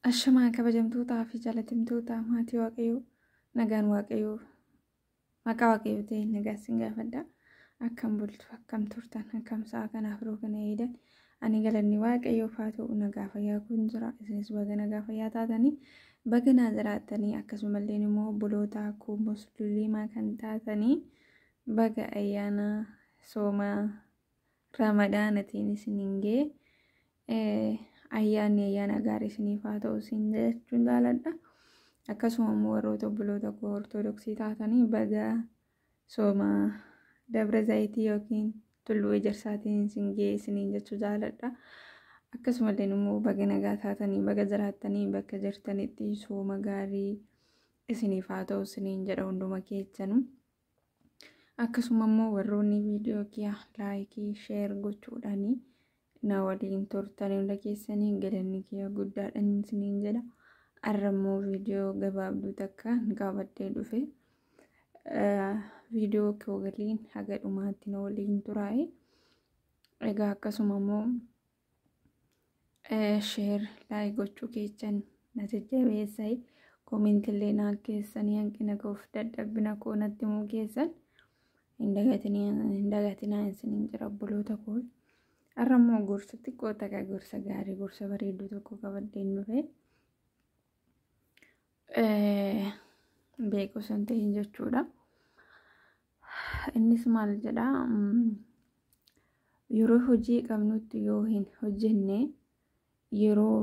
Ashamaa kabajamtootaa fi jaalatamtoota maatii Waaqayyoo nagaan Waaqayyoo maqaa Waaqayyoo ta'e nagaa sin gaafadha. Akkam bultu akkam turtan akkam sa'a kanaaf yeroo kana eedan ani galanni Waaqayyoof haa ta'u nagaa fayyaa kun jira. Isinis baga nagaa fayyaa taatanii baga naa jiraatanii akkasumallee immoo obboloota koo musliimaa kan taatanii baga ayyaana soomaa ramadaanatiin isiniin ga'e. Ayyaana gaarii isiniif haa ta'u isin jechuun jaaladha. Akkasuma immoo warroota obboloota koo ortodoksii taatanii baga sooma Dabra Zayitii yookiin Tulluu Ejersaatiin isin ga'e isiniin jechuu jaaladha. Akkasumallee immoo baga nagaa taatanii baga jiraattanii bakka jirtanitti sooma gaarii isiniif haa ta'u isiniin jedha hunduma keessanuu. Akkasuma immoo warroonni viidiyoo kiyya laayikii sheer gochuudhaanii na waliin turtan hunda keessanii galanni kiyya guddaadhaan isiniin jedha. Har'a immoo viidiyoo gabaabduu takka qabadhee dhufe. Viidiyoo koo waliin haga dhumaatti na waliin turaa'e. Egaa akkasuma immoo sheer laayik gochuu keessan na jajjabeessaa. Koomentillee naa keessanii hanqina koof dadhabbina koo natti himuu keessan hin dagatinaa isiniin jira obboloota koo. Har'a immoo gorsa xiqqoo takka gorsa gaarii gorsa bareedduu tokko qabadheen dhufe. Beeku san ta'in jechuudha. Innis maal jedhaa yeroo hojii qabnutti yoo hin hojjenne yeroo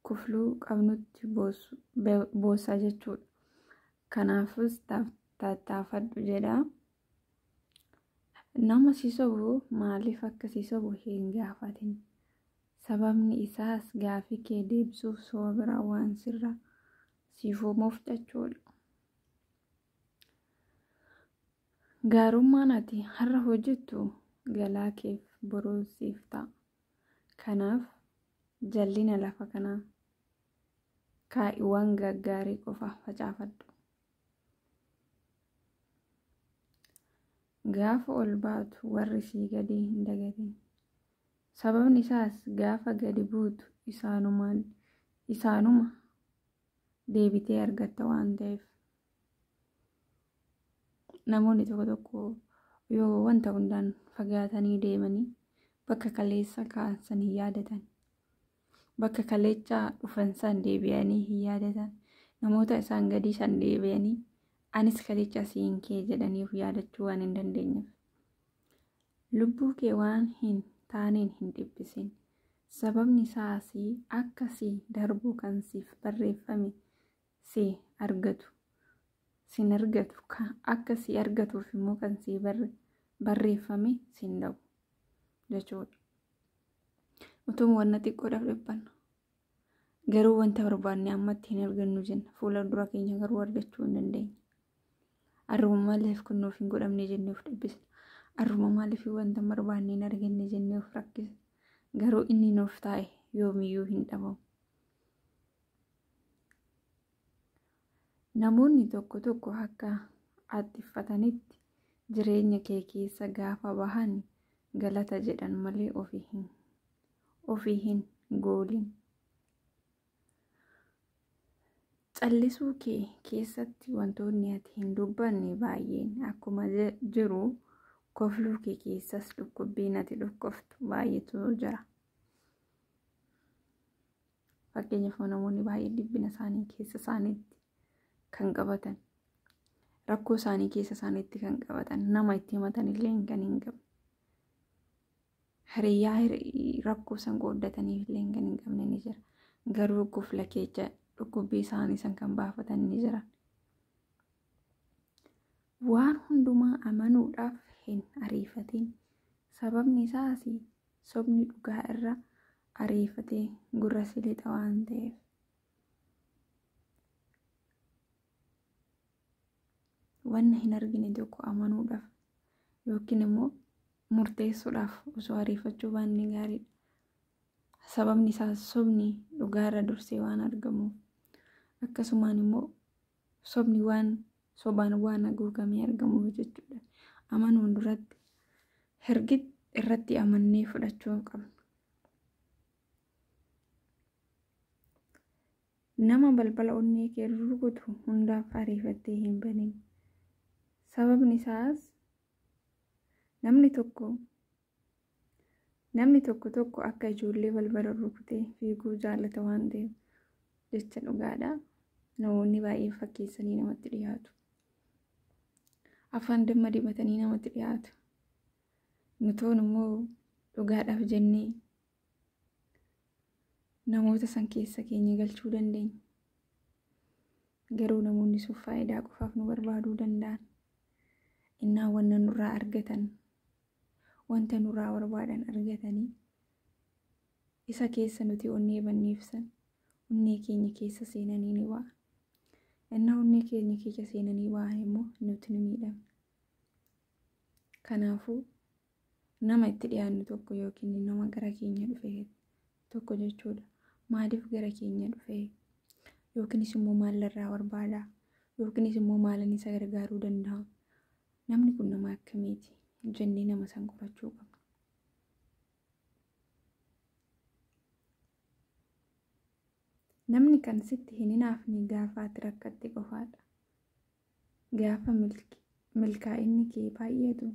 kufluu qabnutti boossa jechuudha. Kanaafus tattaafadhu jedhaa. Nama si sobu maaliif akka si sobu hin gaafatin. Sababni isaas gaafii kee deebisuuf soo biraa waan sirra siif uumuuf jechuudha. Gaarummaan ati har'a hojjettu galaa keef boruu siif ta'a. Kanaaf jallina lafa kanaa kaa'iiwwan gaggaarii qofa facaafadhu. Gaafa ol baatu warri sii gadi hin dagatin. Sababni isaas gaafa gadi buutu isaanuma deebitee argatta waan ta'eef. Namoonni tokko tokko yoo wanta hundaan fagaatanii deemanii bakka kaleessa ka'an san hin yaadatan. Bakka kaleechaa dhufan san deebi'anii hin yaadatan. Namoota isaan gadii san deebi'anii anis kalecha siin kee jedhaniif yaadachuu waan hin dandeenyeef. Lubbuu kee waan hin taaneen hin dhiphisin. Sababni isaas akkasii darbuu kan siif barreeffame si argatu. Sin argatu akkasii argatuuf immoo kan si barreeffame sin dhabu jechuudha. Utuma wanna xiqqoodhaaf dhiphanna. Garuu wanta barbaanne ammatti hin argannu jenna. Fuula dura keenya garuu argachuu hin dandeenya. Arruma maaliif kun nuuf hin godhamne jennee of dhibbisna. Arruma maaliif wanta barbaanne hin arganne jennee of rakkisna. Garuu inni nuuf taa'e yoomiyyuu hin dhabamu. Namoonni tokko tokko akka attifatanitti jireenya kee keessa gaafa bahan galata jedhan malee ofii hin goolin. Callisuu kee keessatti wantoonni ati hin dubbanne baay'een akkuma jiru kofluu kee keessas dhukkubbiin ati dhukkuftu baay'eetu jira. Fakkeenyaaf namoonni baay'ee dhibbina isaanii keessa isaaniitti kan qabatan, rakkoo isaanii keessa isaaniitti kan qabatan, nama itti himatan illee kan hin qabne. Hiriyaa rakkoo san qooddataniif illee kan hin qabne ni jira. Garuu kufla keessa dhukkubbii isaanii san kan baafatan ni jira. Waan hundumaa amanuudhaaf hin ariifatin. Sababni isaas sobni dhugaa irra ariifatee gurra si lixa waan ta'eef. Wanna hin argine tokko amanuudhaaf yookiin immoo murteessuudhaaf osoo ariifachuu baanne gaariidha. Sababni isaas sobni dhugaarra dursee waan argamuuf. Akkasumaan immoo sobni waan sobaan waan haguugamee argamuuf jechuudha. Amanuun duratti irratti amannee fudhachuu qabna. nama balbala onnee kee rukutu hundaaf ariifattee hin banin. Sababni isaas namni tokko akka ijoollee balbala rukutee fiiguu jaallata waan ta'eef jecha dhugaadha. Namoonni baay'een fakkeessanii namatti dhiyaatu. Afaan damma dibatanii namatti dhiyaatu. Nutoon immoo dhugaadhaaf jennee namoota san keessa keenya galchuu dandeenya. Garuu namoonni sun faayidaa qofaaf nu barbaaduu danda'an. Innaa wanta nurraa argatan, wanta nurraa barbaadan argatanii isa keessa nuti onnee banneefsan onnee keenya keessa seenanii ni ba'a. Innaa onnee keenya keessa seenanii ba'an immoo nuti ni miidhamna. Kanaafuu nama itti dhiyaannu tokko yookiin nama gara keenya dhufe tokko jechuudha. Maaliif gara keenya dhufe? Yookiinis immoo maalirraa barbaada? Yookiinis immoo maalin isa gargaaruu danda'a? Namni kun nama akkamiiti? Jennee nama san qorachuu qabna. Namni kan sitti hin hinaafne gaafa ati rakkatte qofaadha. Gaafa milkaa'inni kee baay'atu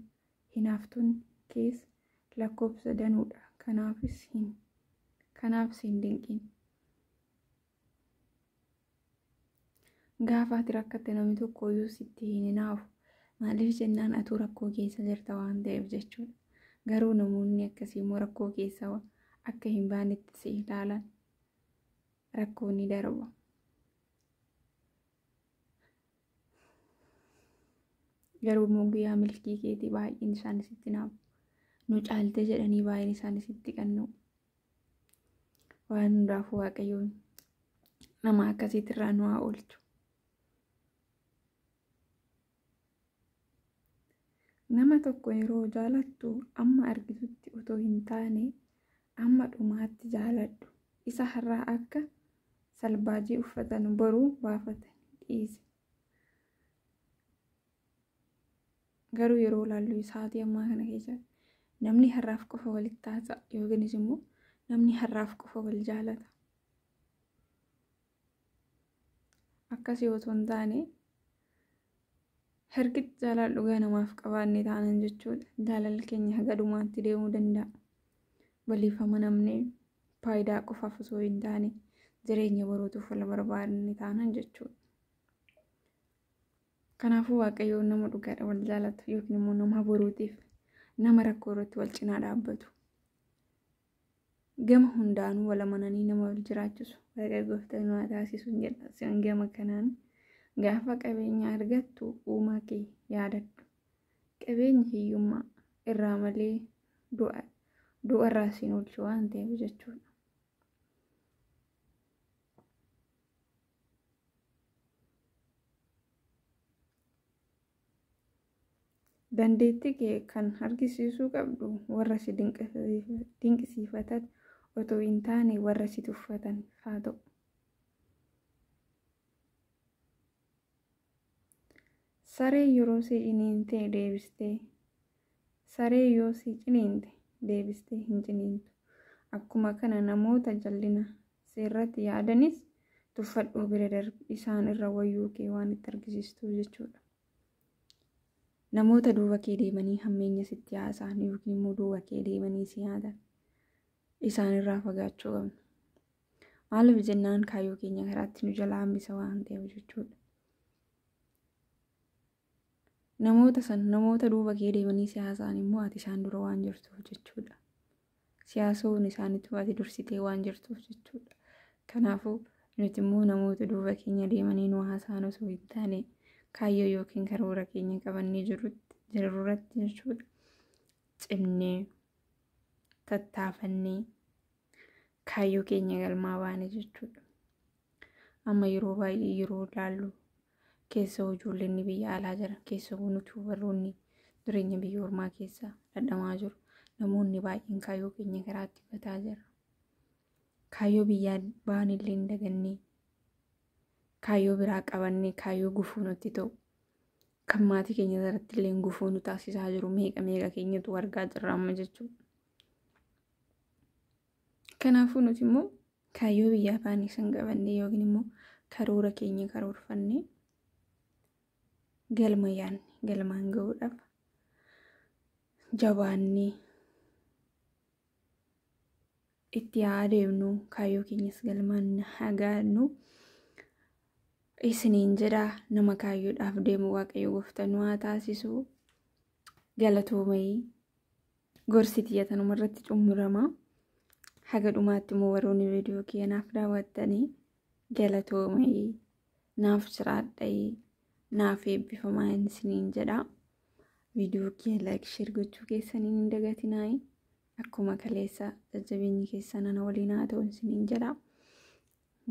hinaaftuun kees lakkoofsa danuudha. Kanaaf hin dinqin. Gaafa ati rakkatte namni tokko iyyuu sitti hin hinaafu. Maaliif jennaan atuu rakkoo keessa jirta waan ta'eef jechuudha. Garuu namoonni akkasii immoo rakkoo keessa akka hin baanetti si ilaalan. Rakkoo ni darba. Garuu immoo guyyaa milkii keetii baay'een isaan sitti naafu. Nu caalte jedhanii baay'een isaan sitti qannu. Waan hundaafuu Waaqayyoon nama akkasiitirraa nu haa oolchu. Nama tokko yeroo jaalattu amma argitutti otoo hin taane amma dhumaatti jaaladhu. Isa har'aa akka salbaajii uffatan boruu baafatan dhiisi. Garuu yeroo laallu isaatii ammaa kana keessatti namni har'aaf qofa walitti haasa'a yookiinis immoo namni har'aaf qofa wal jaalata. Akkasii otoo hin taane hergitti jaalallu namaaf qabaanne taanan jechuudha. Jaalalli keenya haga dhumaatti deemuu danda'a. Waliif amanamnee faayidaa qofaaf osoo hin taane jireenya borootuuf wal barbaadne taanan jechuudha. Kanaafuu Waaqayyoon nama dhugaadha wal jaalatu yookiin immoo nama borootiif nama rakkoo irratti wal cinaa dhaabbatu. Gama hundaanuu wal amananii nama wal jiraachisu. Waaqayyo gooftaan nu haa taasisu jedha. Sin gama kanaan gaafa qabeenya argattu uumaa kee yaadadhu. Qabeenyi hiyyummaa irraa malee du'arraa siin oolchu waan ta'eef jechuudha. Dandeettii kee kan argisiisuu qabdu warra si dinqisiifatan otoo hin taane warra si tuffatan haa ta'u. Saree yeroo si ciniinte deebistee hin ciniintu. Akkuma kana namoota jallina sirratti yaadanis tuffadhuu bira darbi. Isaan irra wayyuu kee waan itti argisiistu jechuudha. Namoota duuba kee deemanii hammeenya sitti haasa'an yookiin immoo duuba kee deemanii si yaatan isaan irraa fagaachuu qabna. Maaliif jennaan kaayyoo keenya karaatti nu jalaa hambisa waan ta'eef jechuudha. Namoota duuba kee deemanii si haasa'an immoo ati isaan dura waan jirtuuf jechuudha. Siyaasuun isaaniitu ati dursitee waan jirtuuf jechuudha. Kanaafuu nuti immoo namoota duuba keenya deemanii nu haasa'an osoo hin taane kaayyoo yookiin karoora keenya qabannee jirurratti jechuudha. Cimnee tattaafannee kaayyoo keenya galmaa baane jechuudha. Amma yeroo baay'ee yeroo laallu keessa ijoolleen biyya alaa jira. Keessa nuti warroonni jireenya biyya ormaa keessa dhadhamaa jiru. Namoonni baay'een kaayyoo keenya karaatti bataa jira. Kaayyoo biyyaa baanillee hin dagannee kaayyoo biraa qabannee kaayyoo gufuu nutti ta'u kan maatii keenya irratti illee gufuu nu taasisaa jiru meeqa keenyatu argaa jirra amma jechuudha. Kanaafuu nuti immoo kaayyoo biyyaa baanii san qabannee yookiin immoo karoora keenya karoorfanne galmaan ga'uudhaaf jabaannee itti adeemnu kaayyoo keenyas galmaan hagaannu isiniin jedha. Nama kaayyoodhaaf deemu Waaqayyo Gooftaan nu haa taasisu. Galatoomaa. Gorsi xiyya tanuma irratti xumurama. Haga dhumaatti immoo warroonni viidiyoo keenyaaf daawwattanii galatoomaa. Naaf jiraadhaa. Naaf eebbifamaa isiniin jedha. Viidiyoo keenya like share gochuu keessaniin hin dagatinaa. Akkuma kaleessa jajjabeenyi keessan ana waliin haa ta'u isiniin jedha.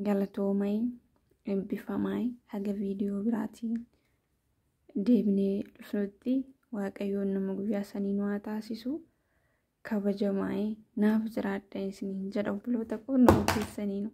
Galatoomaa. Eebbifamaa. Haga viidiyoo biraatiin deebinee dhufnutti Waaqayyoon nama guyyaa sanii nu haa taasisu. Kabajamaa. Naaf jiraadhaa isiniin jedha obboloota koo nu keessaniin.